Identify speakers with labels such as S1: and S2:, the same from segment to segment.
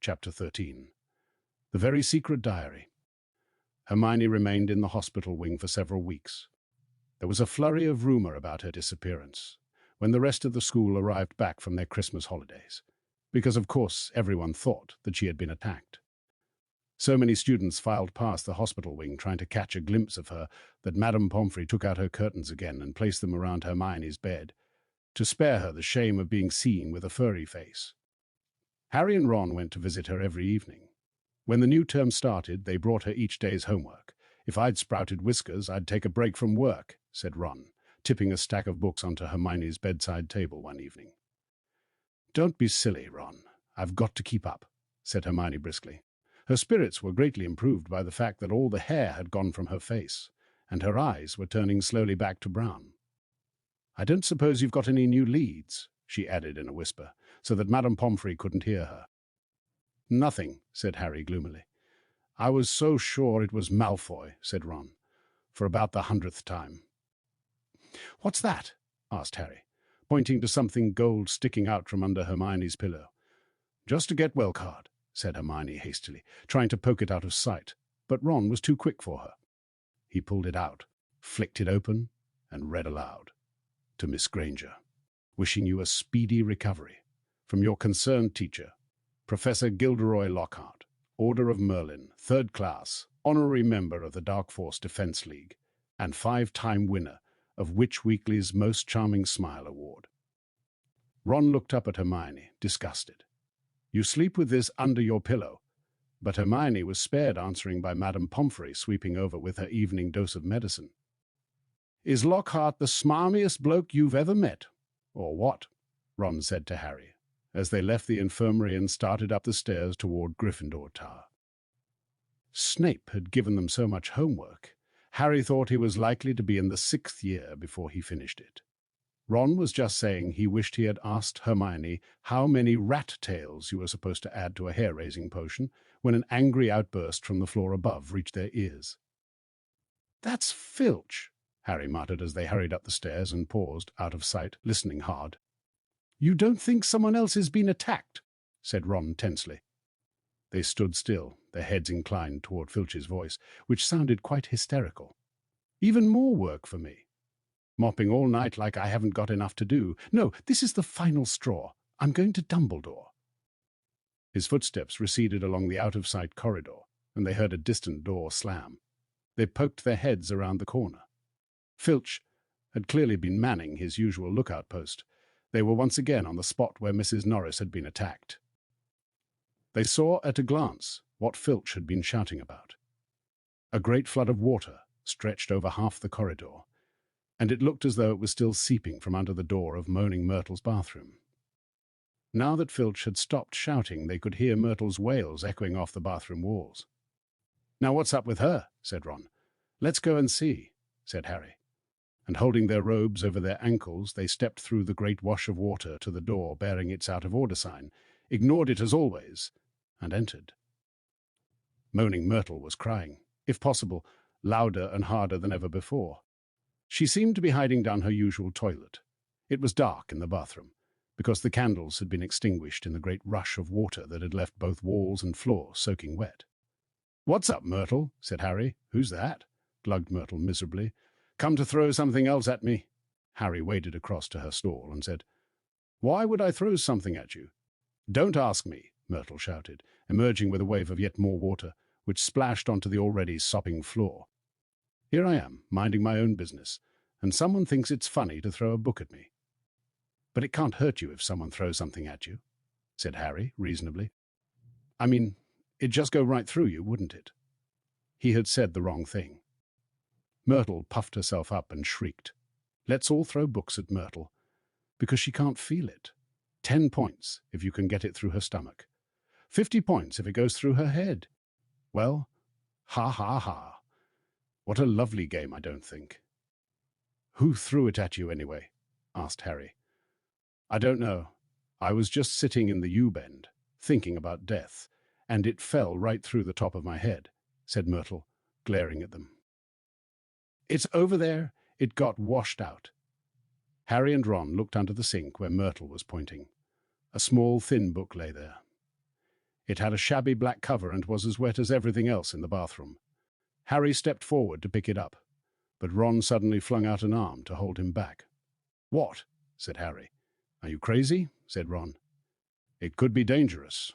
S1: Chapter 13. The Very Secret Diary. Hermione remained in the hospital wing for several weeks. There was a flurry of rumor about her disappearance when the rest of the school arrived back from their Christmas holidays, because of course everyone thought that she had been attacked. So many students filed past the hospital wing trying to catch a glimpse of her that Madame Pomfrey took out her curtains again and placed them around Hermione's bed, to spare her the shame of being seen with a furry face. Harry and Ron went to visit her every evening. When the new term started, they brought her each day's homework. "If I'd sprouted whiskers, I'd take a break from work," said Ron, tipping a stack of books onto Hermione's bedside table one evening. "Don't be silly, Ron. I've got to keep up," said Hermione briskly. Her spirits were greatly improved by the fact that all the hair had gone from her face, and her eyes were turning slowly back to brown. "I don't suppose you've got any new leads," she added in a whisper, so that Madame Pomfrey couldn't hear her. "Nothing," said Harry gloomily. "I was so sure it was Malfoy," said Ron, "for about the 100th time." "What's that?" asked Harry, pointing to something gold sticking out from under Hermione's pillow. "Just a get-well card," said Hermione hastily, trying to poke it out of sight, but Ron was too quick for her. He pulled it out, flicked it open, and read aloud. "To Miss Granger, wishing you a speedy recovery. From your concerned teacher, Professor Gilderoy Lockhart, Order of Merlin, 3rd class, honorary member of the Dark Force Defense League, and 5-time winner of Witch Weekly's Most Charming Smile Award." Ron looked up at Hermione, disgusted. "You sleep with this under your pillow," but Hermione was spared answering by Madame Pomfrey sweeping over with her evening dose of medicine. "Is Lockhart the smarmiest bloke you've ever met, or what?" Ron said to Harry, as they left the infirmary and started up the stairs toward Gryffindor Tower. Snape had given them so much homework, Harry thought he was likely to be in the 6th year before he finished it. Ron was just saying he wished he had asked Hermione how many rat tails you were supposed to add to a hair-raising potion when an angry outburst from the floor above reached their ears. "That's Filch," Harry muttered as they hurried up the stairs and paused, out of sight, listening hard. "You don't think someone else has been attacked?" said Ron tensely. They stood still, their heads inclined toward Filch's voice, which sounded quite hysterical. "Even more work for me. Mopping all night like I haven't got enough to do. No, this is the final straw. I'm going to Dumbledore." His footsteps receded along the out-of-sight corridor, and they heard a distant door slam. They poked their heads around the corner. Filch had clearly been manning his usual lookout post. They were once again on the spot where Mrs. Norris had been attacked. They saw at a glance what Filch had been shouting about. A great flood of water stretched over half the corridor, and it looked as though it was still seeping from under the door of Moaning Myrtle's bathroom. Now that Filch had stopped shouting, they could hear Myrtle's wails echoing off the bathroom walls. "Now what's up with her?" said Ron. "Let's go and see," said Harry. And holding their robes over their ankles, they stepped through the great wash of water to the door bearing its out-of-order sign, ignored it as always, and entered. Moaning Myrtle was crying, if possible, louder and harder than ever before. She seemed to be hiding down her usual toilet. It was dark in the bathroom, because the candles had been extinguished in the great rush of water that had left both walls and floor soaking wet. "What's up, Myrtle?" said Harry. "Who's that?" glugged Myrtle miserably. "Come to throw something else at me." Harry waded across to her stall and said, "Why would I throw something at you?" "Don't ask me," Myrtle shouted, emerging with a wave of yet more water, which splashed onto the already sopping floor. "Here I am, minding my own business, and someone thinks it's funny to throw a book at me." "But it can't hurt you if someone throws something at you," said Harry, reasonably. "I mean, it'd just go right through you, wouldn't it?" He had said the wrong thing. Myrtle puffed herself up and shrieked. Let's all throw books at Myrtle, because she can't feel it. 10 points if you can get it through her stomach. 50 points if it goes through her head. Well, ha ha ha. What a lovely game, I don't think. "Who threw it at you, anyway?" asked Harry. "I don't know. I was just sitting in the U-bend, thinking about death, and it fell right through the top of my head," said Myrtle, glaring at them. "It's over there. It got washed out." Harry and Ron looked under the sink where Myrtle was pointing. A small, thin book lay there. It had a shabby black cover and was as wet as everything else in the bathroom. Harry stepped forward to pick it up, but Ron suddenly flung out an arm to hold him back. "What?" said Harry. "Are you crazy?" said Ron. "It could be dangerous."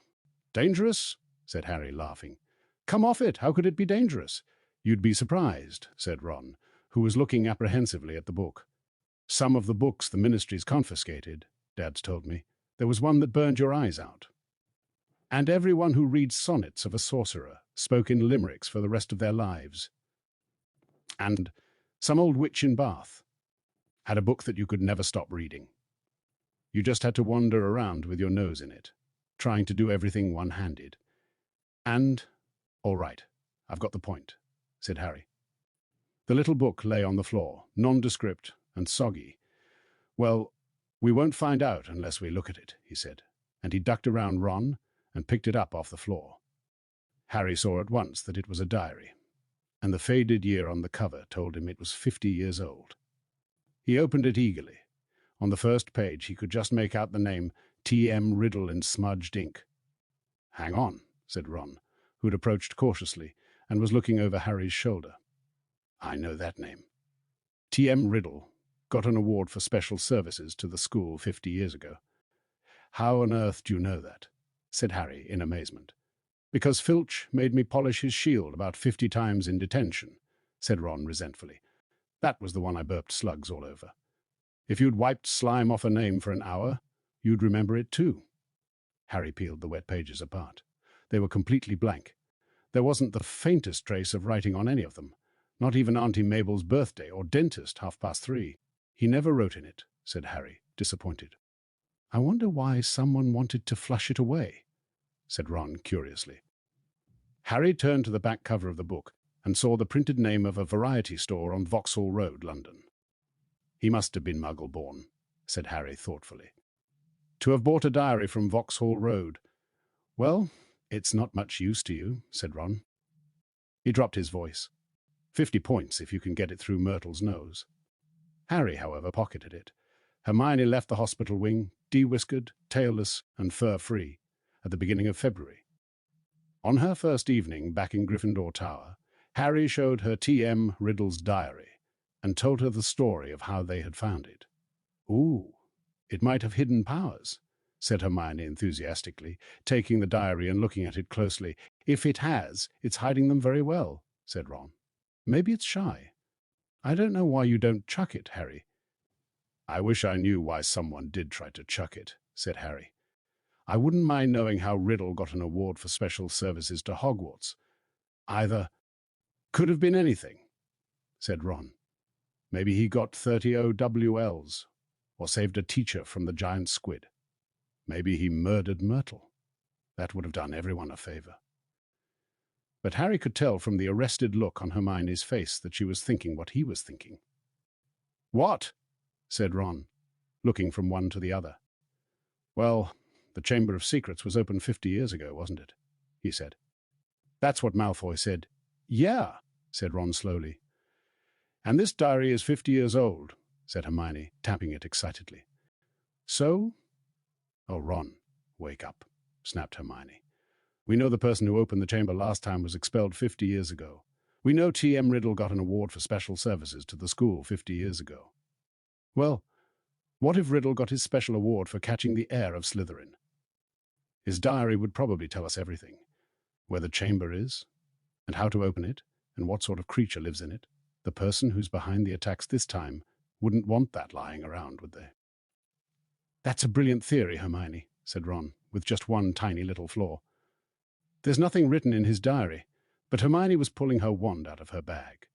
S1: "Dangerous?" said Harry, laughing. "Come off it. How could it be dangerous?" "You'd be surprised," said Ron, who was looking apprehensively at the book. "Some of the books the ministry's confiscated, Dad's told me. There was one that burned your eyes out. And everyone who reads sonnets of a sorcerer spoke in limericks for the rest of their lives. And some old witch in Bath had a book that you could never stop reading. You just had to wander around with your nose in it, trying to do everything one-handed. And, all right, I've got the point," said Harry. The little book lay on the floor, nondescript and soggy. "Well, we won't find out unless we look at it," he said, and he ducked around Ron and picked it up off the floor. Harry saw at once that it was a diary, and the faded year on the cover told him it was 50 years old. He opened it eagerly. On the first page he could just make out the name T.M. Riddle in smudged ink. "Hang on," said Ron, who'd approached cautiously and was looking over Harry's shoulder. "I know that name. T.M. Riddle got an award for special services to the school 50 years ago. How on earth do you know that?" said Harry in amazement. "Because Filch made me polish his shield about 50 times in detention," said Ron resentfully. "That was the one I burped slugs all over. If you'd wiped slime off a name for an hour, you'd remember it too." Harry peeled the wet pages apart. They were completely blank. There wasn't the faintest trace of writing on any of them, not even Auntie Mabel's birthday or dentist 3:30. "He never wrote in it," said Harry, disappointed. "I wonder why someone wanted to flush it away," said Ron curiously. Harry turned to the back cover of the book and saw the printed name of a variety store on Vauxhall Road, London. "He must have been Muggle-born," said Harry thoughtfully. "To have bought a diary from Vauxhall Road. Well, it's not much use to you," said Ron. He dropped his voice. 50 points if you can get it through Myrtle's nose." Harry, however, pocketed it. Hermione left the hospital wing, de-whiskered, tailless, and fur-free, at the beginning of February. On her first evening back in Gryffindor Tower, Harry showed her T.M. Riddle's diary and told her the story of how they had found it. "Ooh, it might have hidden powers," said Hermione enthusiastically, taking the diary and looking at it closely. "If it has, it's hiding them very well," said Ron. "Maybe it's shy. I don't know why you don't chuck it, Harry." "I wish I knew why someone did try to chuck it," said Harry. "I wouldn't mind knowing how Riddle got an award for special services to Hogwarts. Either could have been anything," said Ron. "Maybe he got 30 OWLs, or saved a teacher from the giant squid. Maybe he murdered Myrtle. That would have done everyone a favor." But Harry could tell from the arrested look on Hermione's face that she was thinking what he was thinking. "What?" said Ron, looking from one to the other. "Well, the Chamber of Secrets was opened 50 years ago, wasn't it?" he said. "That's what Malfoy said." "Yeah," said Ron slowly. "And this diary is 50 years old," said Hermione, tapping it excitedly. "So?" "Oh, Ron, wake up," snapped Hermione. "We know the person who opened the chamber last time was expelled 50 years ago. We know T.M. Riddle got an award for special services to the school 50 years ago. Well, what if Riddle got his special award for catching the heir of Slytherin? His diary would probably tell us everything. Where the chamber is, and how to open it, and what sort of creature lives in it. The person who's behind the attacks this time wouldn't want that lying around, would they?" "That's a brilliant theory, Hermione," said Ron, with just one tiny little flaw. "There's nothing written in his diary," but Hermione was pulling her wand out of her bag.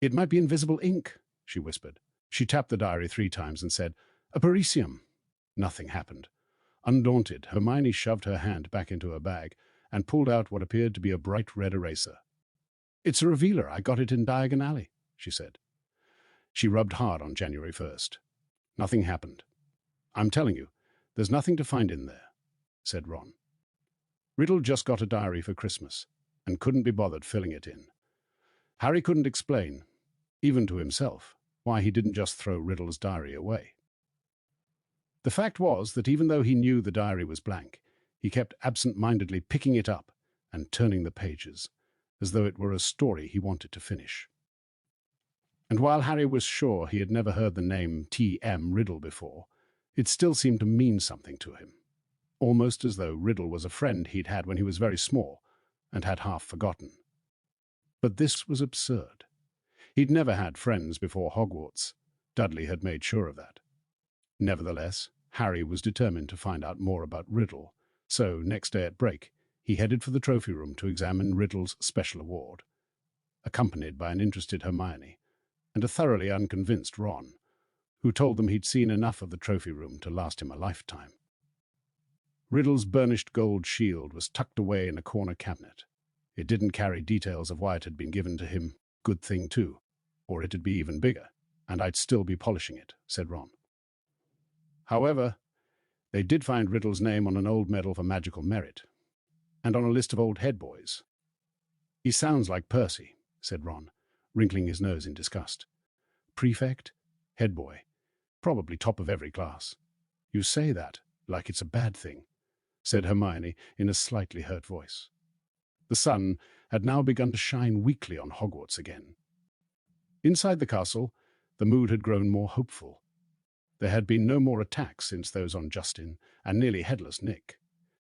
S1: "It might be invisible ink," she whispered. She tapped the diary 3 times and said, "A Parisium." Nothing happened. Undaunted, Hermione shoved her hand back into her bag and pulled out what appeared to be a bright red eraser. "It's a revealer. I got it in Diagon Alley," she said. She rubbed hard on January 1st. Nothing happened. "I'm telling you, there's nothing to find in there," said Ron. Riddle just got a diary for Christmas and couldn't be bothered filling it in. Harry couldn't explain, even to himself, why he didn't just throw Riddle's diary away. The fact was that even though he knew the diary was blank, He kept absent-mindedly picking it up and turning the pages, as though it were a story he wanted to finish. And while Harry was sure he had never heard the name T.M. Riddle before, it still seemed to mean something to him, almost as though Riddle was a friend he'd had when he was very small and had half forgotten. But this was absurd. He'd never had friends before Hogwarts. Dudley had made sure of that. Nevertheless, Harry was determined to find out more about Riddle, so next day at break, he headed for the trophy room to examine Riddle's special award, accompanied by an interested Hermione and a thoroughly unconvinced Ron, who told them he'd seen enough of the trophy room to last him a lifetime. Riddle's burnished gold shield was tucked away in a corner cabinet. It didn't carry details of why it had been given to him. Good thing, too, or it'd be even bigger, and I'd still be polishing it, said Ron. However, they did find Riddle's name on an old medal for magical merit, and on a list of old head boys. He sounds like Percy, said Ron, wrinkling his nose in disgust. Prefect? Head boy. Probably top of every class. You say that like it's a bad thing, said Hermione in a slightly hurt voice. The sun had now begun to shine weakly on Hogwarts again. Inside the castle, the mood had grown more hopeful. There had been no more attacks since those on Justin and nearly headless Nick,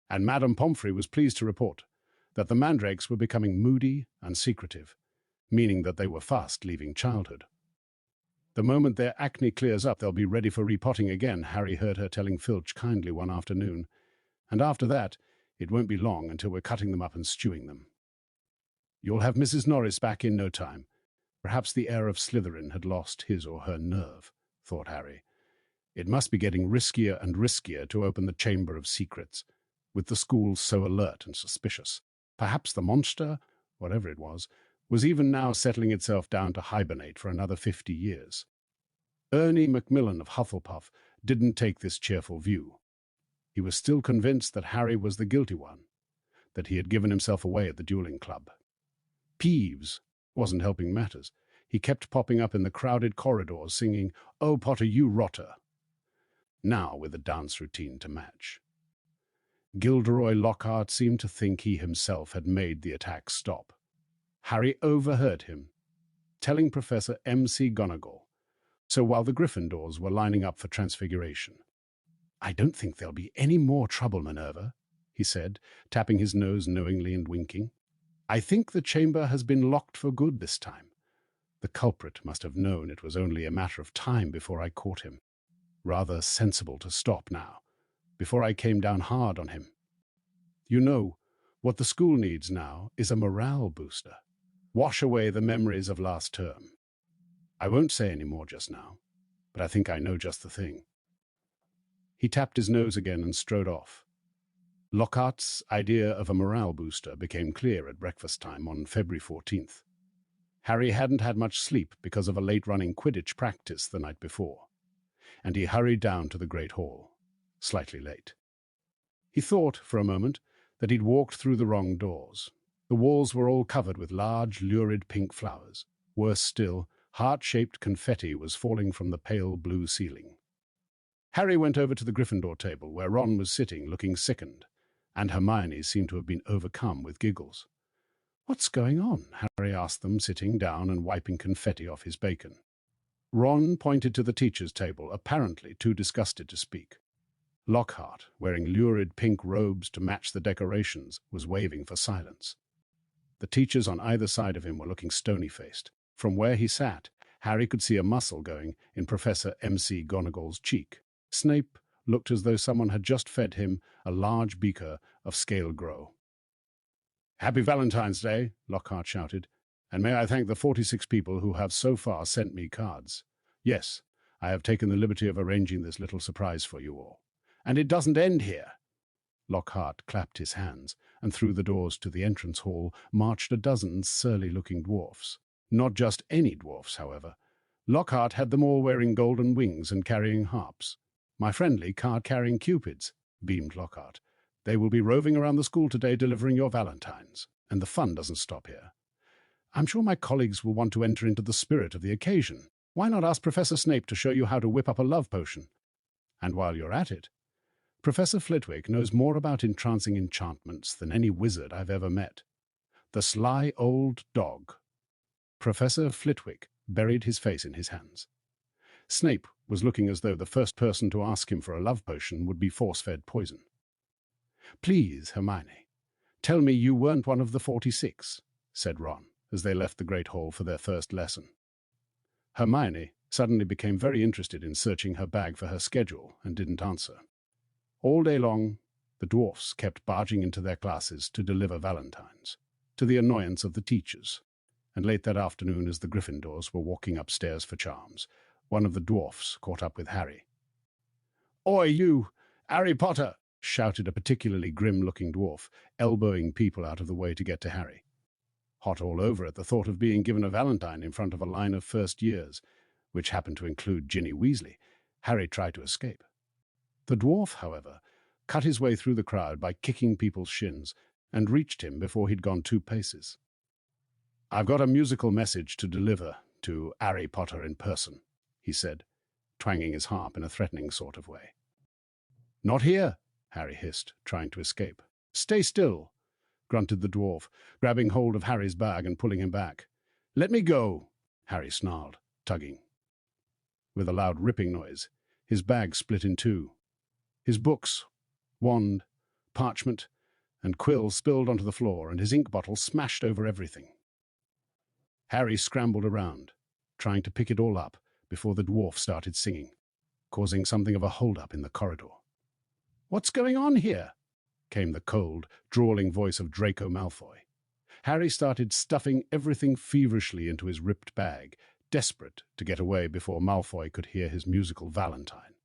S1: and Madame Pomfrey was pleased to report that the mandrakes were becoming moody and secretive, meaning that they were fast leaving childhood. The moment their acne clears up, they'll be ready for repotting again, Harry heard her telling Filch kindly one afternoon, and after that, it won't be long until we're cutting them up and stewing them. You'll have Mrs. Norris back in no time. Perhaps the heir of Slytherin had lost his or her nerve, thought Harry. It must be getting riskier and riskier to open the Chamber of Secrets, with the school so alert and suspicious. Perhaps the monster, whatever it was even now settling itself down to hibernate for another 50 years. Ernie Macmillan of Hufflepuff didn't take this cheerful view. He was still convinced that Harry was the guilty one, that he had given himself away at the dueling club. Peeves wasn't helping matters. He kept popping up in the crowded corridors singing, "Oh, Potter, you rotter," now with a dance routine to match. Gilderoy Lockhart seemed to think he himself had made the attack stop. Harry overheard him, telling Professor McGonagall, so while the Gryffindors were lining up for transfiguration. "I don't think there'll be any more trouble, Minerva," he said, tapping his nose knowingly and winking. "I think the chamber has been locked for good this time. The culprit must have known it was only a matter of time before I caught him. Rather sensible to stop now, before I came down hard on him. You know, what the school needs now is a morale booster. Wash away the memories of last term. I won't say any more just now, but I think I know just the thing." He tapped his nose again and strode off. Lockhart's idea of a morale booster became clear at breakfast time on February 14th. Harry hadn't had much sleep because of a late-running Quidditch practice the night before, and he hurried down to the Great Hall, slightly late. He thought, for a moment, that he'd walked through the wrong doors. The walls were all covered with large, lurid pink flowers. Worse still, heart-shaped confetti was falling from the pale blue ceiling. Harry went over to the Gryffindor table, where Ron was sitting, looking sickened, and Hermione seemed to have been overcome with giggles. "What's going on?" Harry asked them, sitting down and wiping confetti off his bacon. Ron pointed to the teacher's table, apparently too disgusted to speak. Lockhart, wearing lurid pink robes to match the decorations, was waving for silence. The teachers on either side of him were looking stony-faced. From where he sat, Harry could see a muscle going in Professor McGonagall's cheek. Snape looked as though someone had just fed him a large beaker of scale grow. "Happy Valentine's Day," Lockhart shouted, "and may I thank the 46 people who have so far sent me cards. Yes, I have taken the liberty of arranging this little surprise for you all. And it doesn't end here." Lockhart clapped his hands, and through the doors to the entrance hall marched a dozen surly-looking dwarfs. Not just any dwarfs, however. Lockhart had them all wearing golden wings and carrying harps. "My friendly card-carrying cupids," beamed Lockhart. "They will be roving around the school today delivering your valentines, and the fun doesn't stop here. I'm sure my colleagues will want to enter into the spirit of the occasion. Why not ask Professor Snape to show you how to whip up a love potion? And while you're at it, Professor Flitwick knows more about entrancing enchantments than any wizard I've ever met. The sly old dog. Professor Flitwick buried his face in his hands. Snape was looking as though the first person to ask him for a love potion would be force-fed poison. "Please, Hermione, tell me you weren't one of the 46, said Ron, as they left the Great Hall for their first lesson. Hermione suddenly became very interested in searching her bag for her schedule and didn't answer. All day long, the dwarfs kept barging into their classes to deliver valentines, to the annoyance of the teachers. And late that afternoon, as the Gryffindors were walking upstairs for charms, one of the dwarfs caught up with Harry. "Oi, you! Harry Potter!" shouted a particularly grim-looking dwarf, elbowing people out of the way to get to Harry. Hot all over at the thought of being given a valentine in front of a line of first years, which happened to include Ginny Weasley, Harry tried to escape. The dwarf, however, cut his way through the crowd by kicking people's shins and reached him before he'd gone 2 paces. "I've got a musical message to deliver to Harry Potter in person," he said, twanging his harp in a threatening sort of way. "Not here," Harry hissed, trying to escape. "Stay still," grunted the dwarf, grabbing hold of Harry's bag and pulling him back. "Let me go," Harry snarled, tugging. With a loud ripping noise, his bag split in 2. His books, wand, parchment, and quill spilled onto the floor, and his ink bottle smashed over everything. Harry scrambled around, trying to pick it all up before the dwarf started singing, causing something of a hold-up in the corridor. "What's going on here?" came the cold, drawling voice of Draco Malfoy. Harry started stuffing everything feverishly into his ripped bag, desperate to get away before Malfoy could hear his musical valentine.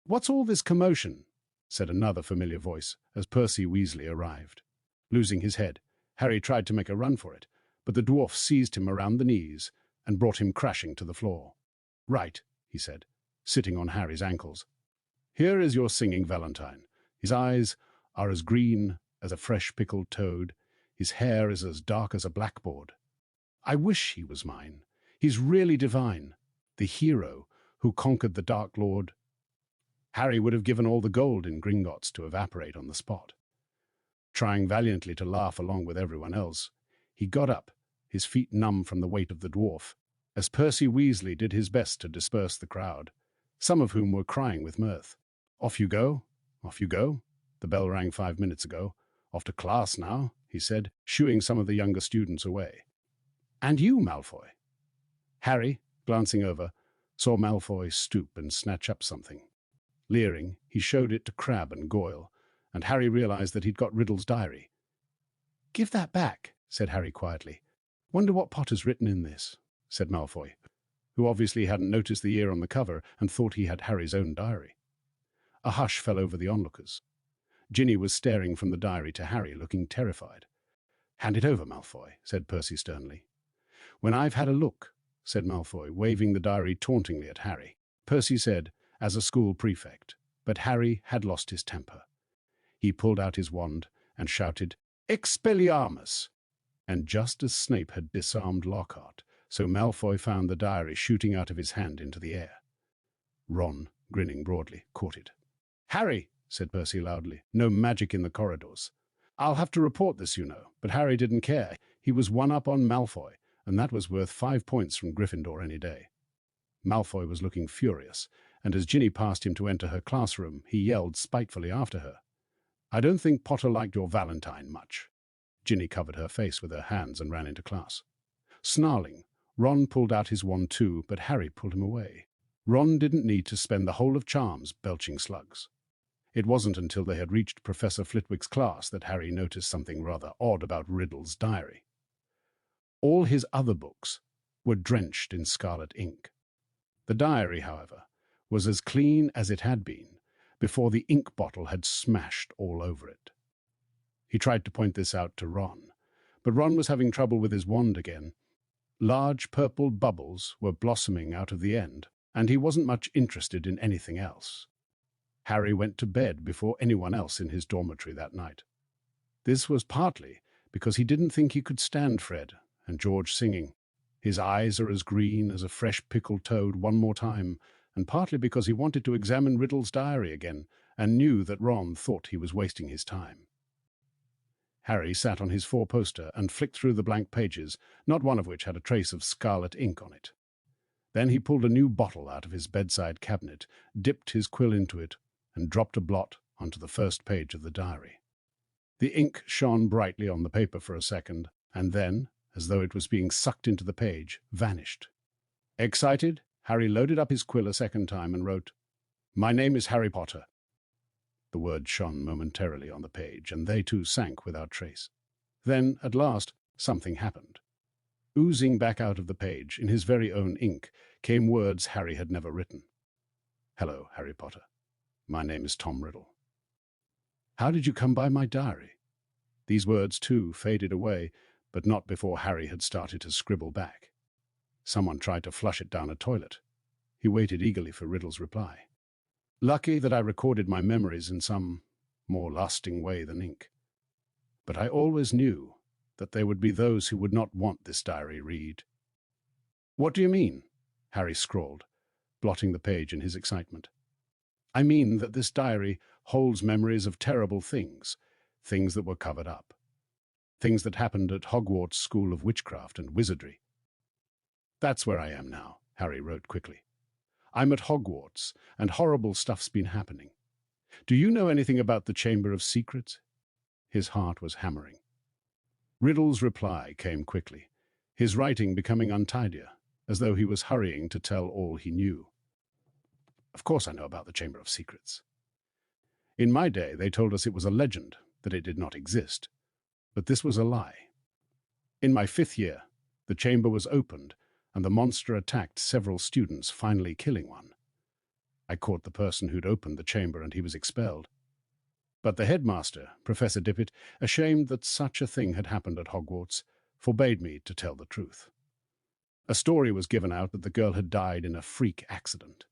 S1: "What's all this commotion?" said another familiar voice as Percy Weasley arrived. Losing his head, Harry tried to make a run for it, but the dwarf seized him around the knees and brought him crashing to the floor. "Right," he said, sitting on Harry's ankles. "Here is your singing valentine. His eyes are as green as a fresh pickled toad. His hair is as dark as a blackboard. I wish he was mine. He's really divine, the hero who conquered the Dark Lord." Harry would have given all the gold in Gringotts to evaporate on the spot. Trying valiantly to laugh along with everyone else, he got up, his feet numb from the weight of the dwarf, as Percy Weasley did his best to disperse the crowd, some of whom were crying with mirth. "Off you go, off you go. The bell rang 5 minutes ago. Off to class now," he said, shooing some of the younger students away. "And you, Malfoy?" Harry, glancing over, saw Malfoy stoop and snatch up something. Leering, he showed it to Crabbe and Goyle, and Harry realized that he'd got Riddle's diary. "Give that back," said Harry quietly. "Wonder what Potter's written in this," said Malfoy, who obviously hadn't noticed the year on the cover and thought he had Harry's own diary. A hush fell over the onlookers. Ginny was staring from the diary to Harry, looking terrified. "Hand it over, Malfoy," said Percy sternly. "When I've had a look," said Malfoy, waving the diary tauntingly at Harry. Percy said, as a school prefect, but Harry had lost his temper. He pulled out his wand and shouted, "Expelliarmus!" And just as Snape had disarmed Lockhart, so Malfoy found the diary shooting out of his hand into the air. Ron, grinning broadly, caught it. "Harry," said Percy loudly, "no magic in the corridors. I'll have to report this, you know." But Harry didn't care. He was one up on Malfoy, and that was worth 5 points from Gryffindor any day. Malfoy was looking furious, and as Ginny passed him to enter her classroom, he yelled spitefully after her, "I don't think Potter liked your valentine much." Ginny covered her face with her hands and ran into class. Snarling, Ron pulled out his wand too, but Harry pulled him away. Ron didn't need to spend the whole of Charms belching slugs. It wasn't until they had reached Professor Flitwick's class that Harry noticed something rather odd about Riddle's diary. All his other books were drenched in scarlet ink. The diary, however, was as clean as it had been before the ink bottle had smashed all over it. He tried to point this out to Ron, but Ron was having trouble with his wand again. Large purple bubbles were blossoming out of the end, and he wasn't much interested in anything else. Harry went to bed before anyone else in his dormitory that night. This was partly because he didn't think he could stand Fred and George singing, "His eyes are as green as a fresh pickled toad" one more time, and partly because he wanted to examine Riddle's diary again and knew that Ron thought he was wasting his time. Harry sat on his four-poster and flicked through the blank pages, not one of which had a trace of scarlet ink on it. Then he pulled a new bottle out of his bedside cabinet, dipped his quill into it, and dropped a blot onto the first page of the diary. The ink shone brightly on the paper for a second, and then, as though it was being sucked into the page, vanished. Excited, Harry loaded up his quill a second time and wrote, "My name is Harry Potter." The words shone momentarily on the page, and they too sank without trace. Then, at last, something happened. Oozing back out of the page, in his very own ink, came words Harry had never written. "Hello, Harry Potter. My name is Tom Riddle. How did you come by my diary?" These words, too, faded away, but not before Harry had started to scribble back. Someone tried to flush it down a toilet. He waited eagerly for Riddle's reply. Lucky that I recorded my memories in some more lasting way than ink. But I always knew that there would be those who would not want this diary read. "What do you mean?" Harry scrawled, blotting the page in his excitement. "I mean that this diary holds memories of terrible things, things that were covered up, things that happened at Hogwarts School of Witchcraft and Wizardry." "That's where I am now," Harry wrote quickly. "I'm at Hogwarts, and horrible stuff's been happening. Do you know anything about the Chamber of Secrets?" His heart was hammering. Riddle's reply came quickly, his writing becoming untidier, as though he was hurrying to tell all he knew. "Of course I know about the Chamber of Secrets. In my day, they told us it was a legend, that it did not exist. But this was a lie. In my 5th year, the chamber was opened, and the monster attacked several students, finally killing one. I caught the person who'd opened the chamber, and he was expelled. But the headmaster, Professor Dippet, ashamed that such a thing had happened at Hogwarts, forbade me to tell the truth. A story was given out that the girl had died in a freak accident.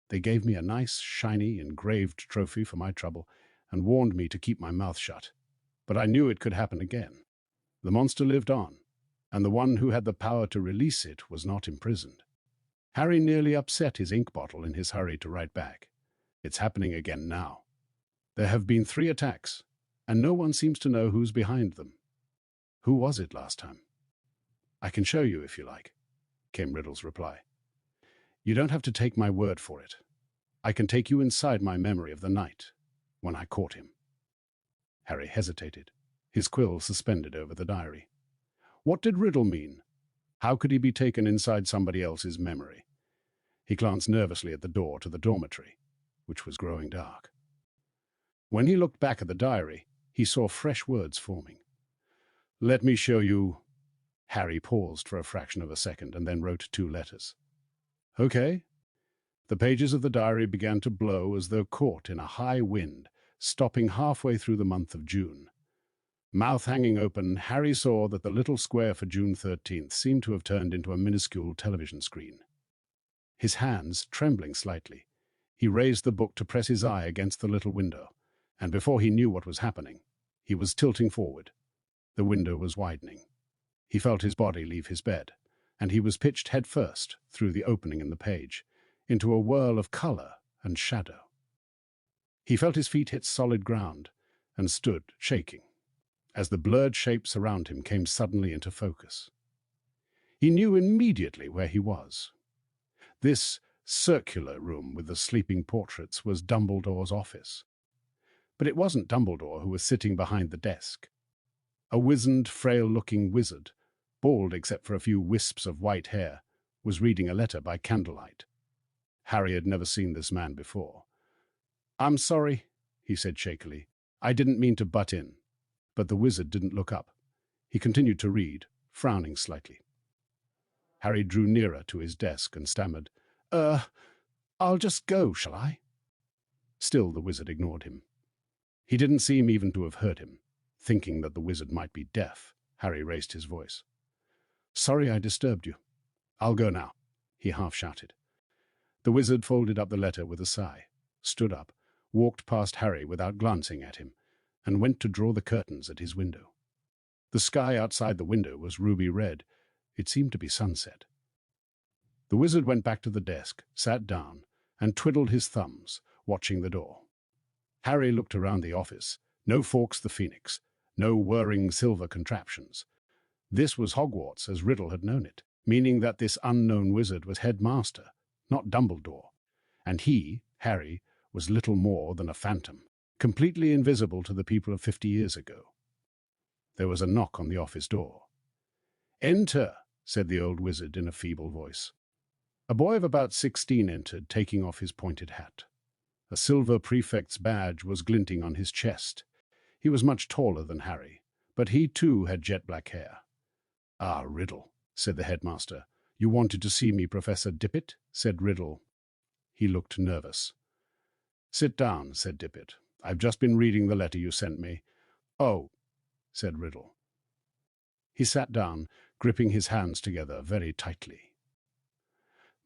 S1: They gave me a nice, shiny, engraved trophy for my trouble and warned me to keep my mouth shut. But I knew it could happen again. The monster lived on, and the one who had the power to release it was not imprisoned." Harry nearly upset his ink bottle in his hurry to write back. "It's happening again now. There have been 3 attacks, and no one seems to know who's behind them. Who was it last time?" "I can show you if you like," came Riddle's reply. "You don't have to take my word for it. I can take you inside my memory of the night, when I caught him." Harry hesitated, his quill suspended over the diary. What did Riddle mean? How could he be taken inside somebody else's memory? He glanced nervously at the door to the dormitory, which was growing dark. When he looked back at the diary, he saw fresh words forming. "Let me show you." Harry paused for a fraction of a second and then wrote 2 letters. "Okay." The pages of the diary began to blow as though caught in a high wind, stopping halfway through the month of June. Mouth hanging open, Harry saw that the little square for June 13th seemed to have turned into a minuscule television screen. His hands trembling slightly, he raised the book to press his eye against the little window, and before he knew what was happening, he was tilting forward. The window was widening. He felt his body leave his bed, and he was pitched headfirst through the opening in the page, into a whirl of color and shadow. He felt his feet hit solid ground and stood, shaking, as the blurred shapes around him came suddenly into focus. He knew immediately where he was. This circular room with the sleeping portraits was Dumbledore's office. But it wasn't Dumbledore who was sitting behind the desk. A wizened, frail-looking wizard, bald except for a few wisps of white hair, was reading a letter by candlelight. Harry had never seen this man before. "I'm sorry," he said shakily. "I didn't mean to butt in." But the wizard didn't look up. He continued to read, frowning slightly. Harry drew nearer to his desk and stammered, I'll just go, shall I?" Still the wizard ignored him. He didn't seem even to have heard him. Thinking that the wizard might be deaf, Harry raised his voice. "Sorry I disturbed you. I'll go now," he half-shouted. The wizard folded up the letter with a sigh, stood up, walked past Harry without glancing at him, and went to draw the curtains at his window. The sky outside the window was ruby red. It seemed to be sunset. The wizard went back to the desk, sat down, and twiddled his thumbs, watching the door. Harry looked around the office. No Fawkes the Phoenix, no whirring silver contraptions. This was Hogwarts as Riddle had known it, meaning that this unknown wizard was headmaster, not Dumbledore. And he, Harry, was little more than a phantom, completely invisible to the people of 50 years ago. There was a knock on the office door. "Enter," said the old wizard in a feeble voice. A boy of about 16 entered, taking off his pointed hat. A silver prefect's badge was glinting on his chest. He was much taller than Harry, but he too had jet-black hair. "Ah, Riddle," said the headmaster. "You wanted to see me, Professor Dippet?" said Riddle. He looked nervous. "Sit down," said Dippet. "I've just been reading the letter you sent me." "Oh," said Riddle. He sat down, gripping his hands together very tightly.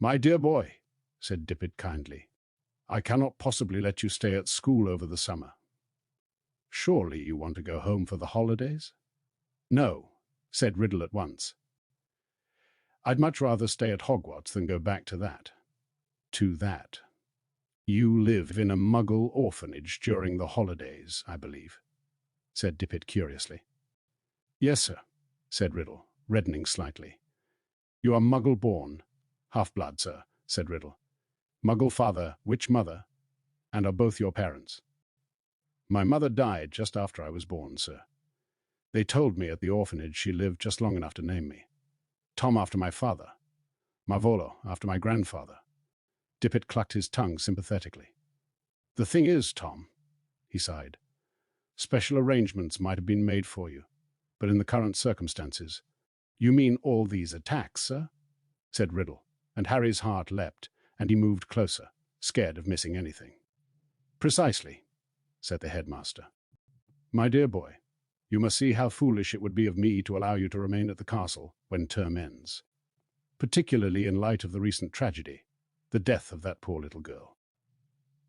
S1: "My dear boy," said Dippet kindly, "I cannot possibly let you stay at school over the summer. Surely you want to go home for the holidays?" "No," said Riddle at once. "I'd much rather stay at Hogwarts than go back to that." "To that? You live in a Muggle orphanage during the holidays, I believe," said Dippet curiously. "Yes, sir," said Riddle, reddening slightly. "You are Muggle-born." "Half-blood, sir," said Riddle. "Muggle father, witch mother, and are both your parents?" "My mother died just after I was born, sir. They told me at the orphanage she lived just long enough to name me. Tom after my father, Marvolo after my grandfather." Dippet clucked his tongue sympathetically. "The thing is, Tom," he sighed, "special arrangements might have been made for you, but in the current circumstances—" "You mean all these attacks, sir?" said Riddle, and Harry's heart leapt, and he moved closer, scared of missing anything. "Precisely," said the headmaster. "My dear boy, you must see how foolish it would be of me to allow you to remain at the castle when term ends, particularly in light of the recent tragedy, the death of that poor little girl.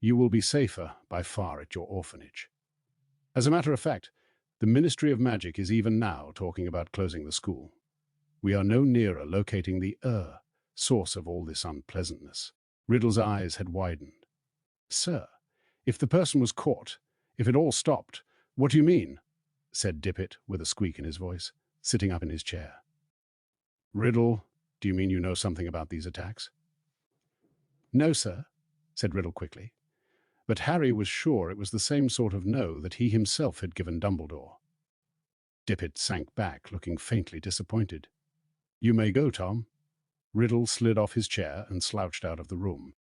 S1: You will be safer by far at your orphanage. As a matter of fact, the Ministry of Magic is even now talking about closing the school. We are no nearer locating the source of all this unpleasantness." Riddle's eyes had widened. "Sir, if the person was caught, if it all stopped, what do you mean?" said Dippet with a squeak in his voice, sitting up in his chair. "Riddle, do you mean you know something about these attacks?" "No, sir," said Riddle quickly. But Harry was sure it was the same sort of no that he himself had given Dumbledore. Dippet sank back, looking faintly disappointed. "You may go, Tom." Riddle slid off his chair and slouched out of the room.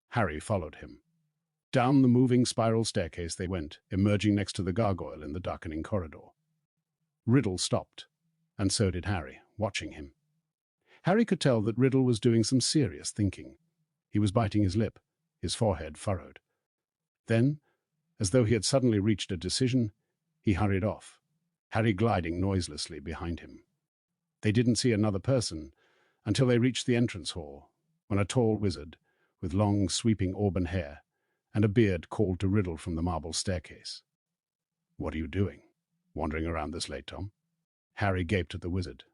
S1: Harry followed him. Down the moving spiral staircase they went, emerging next to the gargoyle in the darkening corridor. Riddle stopped, and so did Harry, watching him. Harry could tell that Riddle was doing some serious thinking. He was biting his lip, his forehead furrowed. Then, as though he had suddenly reached a decision, he hurried off, Harry gliding noiselessly behind him. They didn't see another person until they reached the entrance hall, when a tall wizard, with long, sweeping auburn hair and a beard, called to Riddle from the marble staircase. "What are you doing, wandering around this late, Tom?" Harry gaped at the wizard.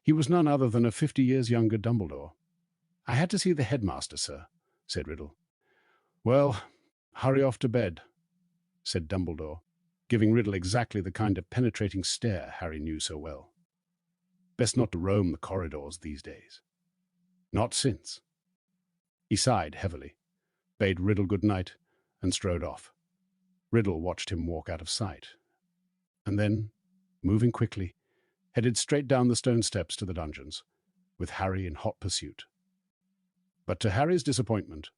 S1: He was none other than a 50 years younger Dumbledore. "I had to see the headmaster, sir," said Riddle. "Well, hurry off to bed," said Dumbledore, giving Riddle exactly the kind of penetrating stare Harry knew so well. "Best not to roam the corridors these days." "Not since." He sighed heavily, bade Riddle good night, and strode off. Riddle watched him walk out of sight, and then, moving quickly, headed straight down the stone steps to the dungeons, with Harry in hot pursuit. But to Harry's disappointment,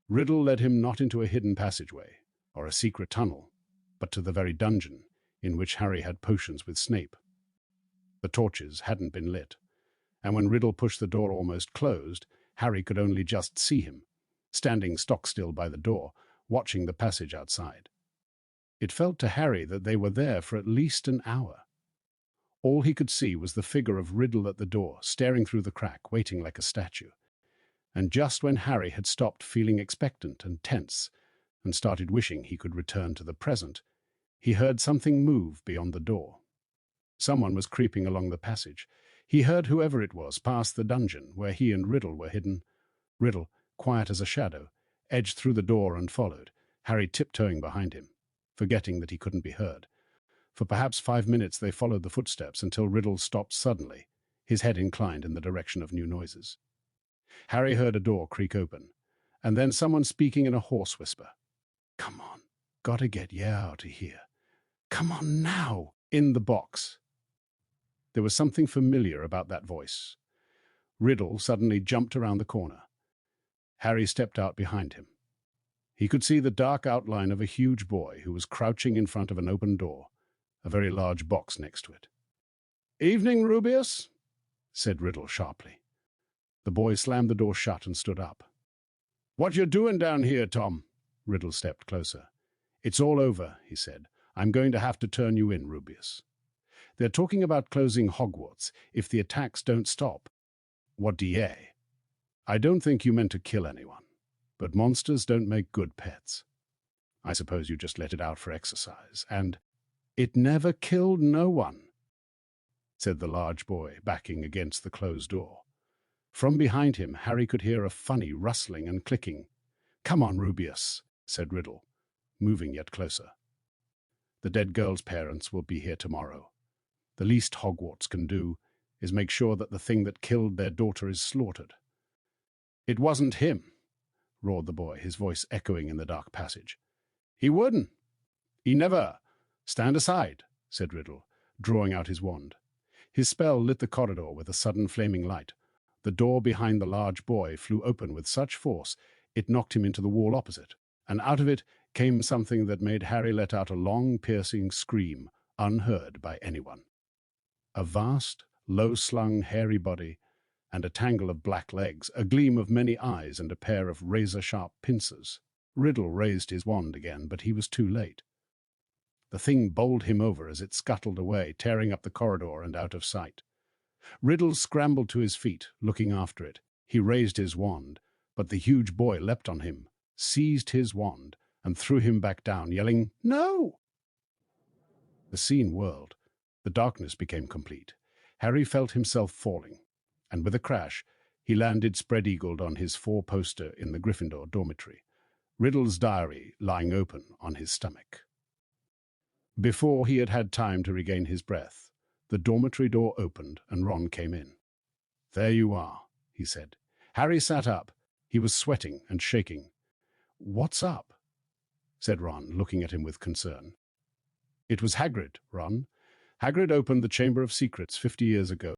S1: Riddle led him not into a hidden passageway or a secret tunnel, but to the very dungeon in which Harry had potions with Snape. The torches hadn't been lit, and when Riddle pushed the door almost closed, Harry could only just see him, standing stock-still by the door, watching the passage outside. It felt to Harry that they were there for at least an hour. All he could see was the figure of Riddle at the door, staring through the crack, waiting like a statue. And just when Harry had stopped feeling expectant and tense, and started wishing he could return to the present, he heard something move beyond the door. Someone was creeping along the passage. He heard whoever it was pass the dungeon where he and Riddle were hidden. Riddle, quiet as a shadow, edged through the door and followed, Harry tiptoeing behind him, forgetting that he couldn't be heard. For perhaps 5 minutes they followed the footsteps until Riddle stopped suddenly, his head inclined in the direction of new noises. Harry heard a door creak open, and then someone speaking in a hoarse whisper. "Come on, gotta get you out of here. Come on now!" In the box. There was something familiar about that voice. Riddle suddenly jumped around the corner. Harry stepped out behind him. He could see the dark outline of a huge boy who was crouching in front of an open door, a very large box next to it. "Evening, Rubeus," said Riddle sharply. The boy slammed the door shut and stood up. "What you doing down here, Tom?" Riddle stepped closer. "It's all over," he said. "I'm going to have to turn you in, Rubeus. They're talking about closing Hogwarts if the attacks don't stop." "What do ye?" "I don't think you meant to kill anyone, but monsters don't make good pets. I suppose you just let it out for exercise, and—" "It never killed no one," said the large boy, backing against the closed door. From behind him, Harry could hear a funny rustling and clicking. "Come on, Rubeus," said Riddle, moving yet closer. "The dead girl's parents will be here tomorrow. The least Hogwarts can do is make sure that the thing that killed their daughter is slaughtered." "It wasn't him," roared the boy, his voice echoing in the dark passage. "He wouldn't. He never—" "Stand aside," said Riddle, drawing out his wand. His spell lit the corridor with a sudden flaming light. The door behind the large boy flew open with such force it knocked him into the wall opposite, and out of it came something that made Harry let out a long, piercing scream, unheard by anyone. A vast, low-slung, hairy body, and a tangle of black legs, a gleam of many eyes, and a pair of razor-sharp pincers. Riddle raised his wand again, but he was too late. The thing bowled him over as it scuttled away, tearing up the corridor and out of sight. Riddle scrambled to his feet, looking after it. He raised his wand, but the huge boy leapt on him, seized his wand, and threw him back down, yelling, "No!" The scene whirled. The darkness became complete. Harry felt himself falling, and with a crash, he landed spread-eagled on his four-poster in the Gryffindor dormitory, Riddle's diary lying open on his stomach. Before he had had time to regain his breath, the dormitory door opened and Ron came in. "There you are," he said. Harry sat up. He was sweating and shaking. "What's up?" said Ron, looking at him with concern. "It was Hagrid, Ron. Hagrid opened the Chamber of Secrets 50 years ago